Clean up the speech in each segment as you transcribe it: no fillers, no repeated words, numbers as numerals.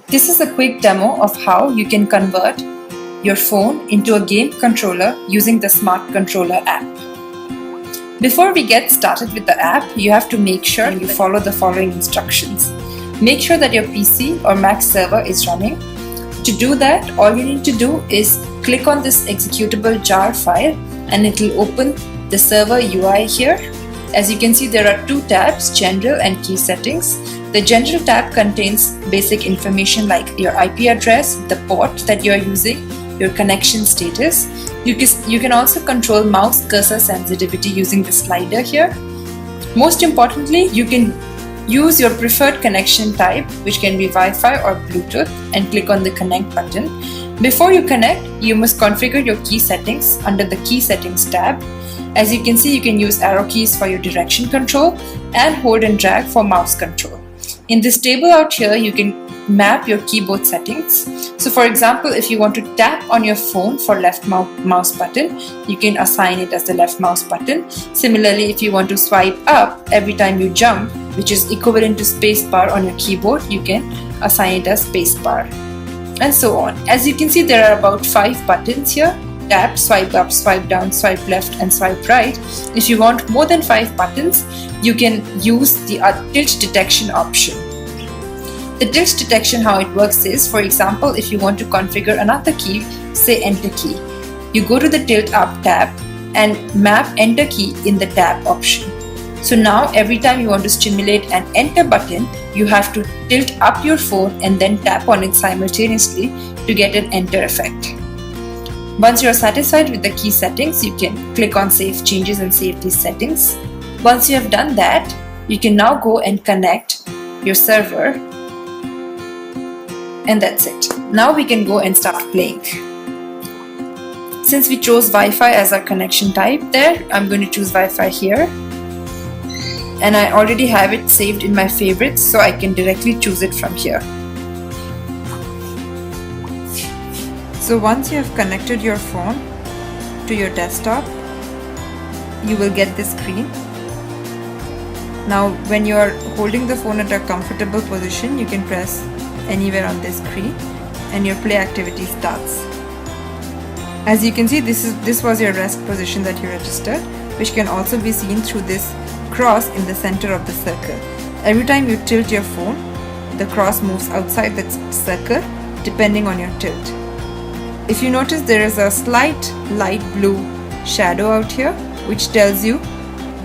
This is a quick demo of how you can convert your phone into a game controller using the SmartController app. Before we get started with the app, you have to make sure you follow the following instructions. Make sure that your PC or Mac server is running. To do that, all you need to do is click on this executable jar file and it will open the server UI here. As you can see, there are two tabs, General and Key Settings. The General tab contains basic information like your IP address, the port that you are using, your connection status. You can also control mouse cursor sensitivity using the slider here. Most importantly, you can use your preferred connection type, which can be Wi-Fi or Bluetooth, and click on the Connect button. Before you connect, you must configure your key settings under the Key Settings tab. As you can see, you can use arrow keys for your direction control and hold and drag for mouse control. In this table out here, you can map your keyboard settings. So for example, if you want to tap on your phone for left mouse button, you can assign it as the left mouse button. Similarly, if you want to swipe up every time you jump, which is equivalent to spacebar on your keyboard, you can assign it as spacebar, and so on. As you can see, there are about 5 buttons here: tap, swipe up, swipe down, swipe left, and swipe right. If you want more than 5 buttons, you can use the tilt detection option. The tilt detection, how it works is, for example, if you want to configure another key, say enter key, you go to the tilt up tab and map enter key in the tab option. So now every time you want to stimulate an enter button, you have to tilt up your phone and then tap on it simultaneously to get an enter effect. Once you are satisfied with the key settings, you can click on Save Changes and save these settings. Once you have done that, you can now go and connect your server, and that's it. Now we can go and start playing. Since we chose Wi-Fi as our connection type there, I'm going to choose Wi-Fi here. And I already have it saved in my favorites, so I can directly choose it from here. So once you have connected your phone to your desktop, you will get this screen. Now when you are holding the phone at a comfortable position, you can press anywhere on this screen and your play activity starts. As you can see, this was your rest position that you registered, which can also be seen through this cross in the center of the circle. Every time you tilt your phone, the cross moves outside that circle depending on your tilt. If you notice, there is a slight light blue shadow out here which tells you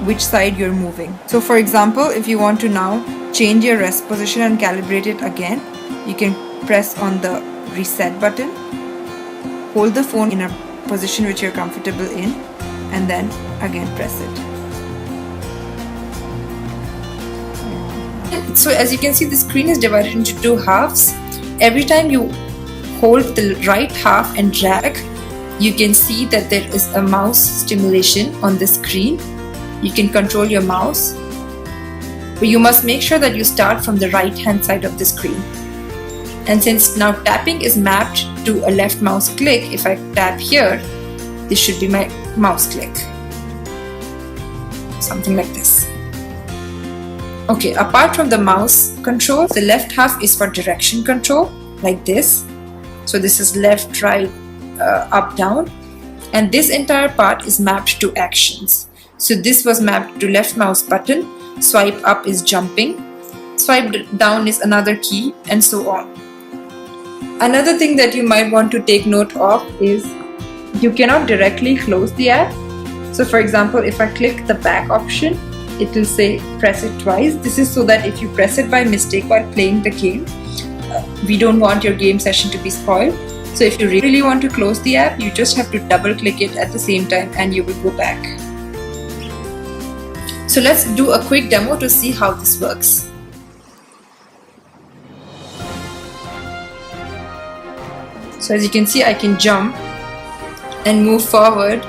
which side you're moving. So for example, if you want to now change your rest position and calibrate it again, you can press on the reset button, hold the phone in a position which you're comfortable in, and then again press it. So as you can see, the screen is divided into 2 halves. Every time you hold the right half and drag, you can see that there is a mouse stimulation on the screen. You can control your mouse, but you must make sure that you start from the right hand side of the screen. And since now tapping is mapped to a left mouse click, if I tap here, this should be my mouse click. Something like this. Okay, apart from the mouse control, the left half is for direction control, like this. So this is left, right, up, down. And this entire part is mapped to actions. So this was mapped to left mouse button, swipe up is jumping, swipe down is another key, and so on. Another thing that you might want to take note of is you cannot directly close the app. So for example, if I click the back option, it will say press it twice. This is so that if you press it by mistake while playing the game, we don't want your game session to be spoiled. So if you really want to close the app, you just have to double click it at the same time and you will go back. So let's do a quick demo to see how this works. So as you can see, I can jump and move forward.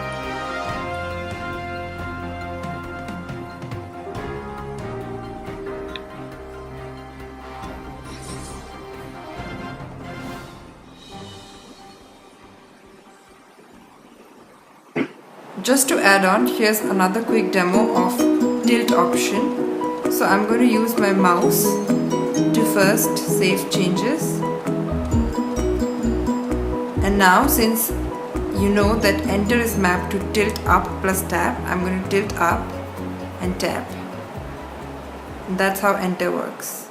Just to add on, here's another quick demo of tilt option. So I'm going to use my mouse to to first save changes. And now, since you know that enter is mapped to tilt up plus tap, I'm going to tilt up and tap. That's how enter works.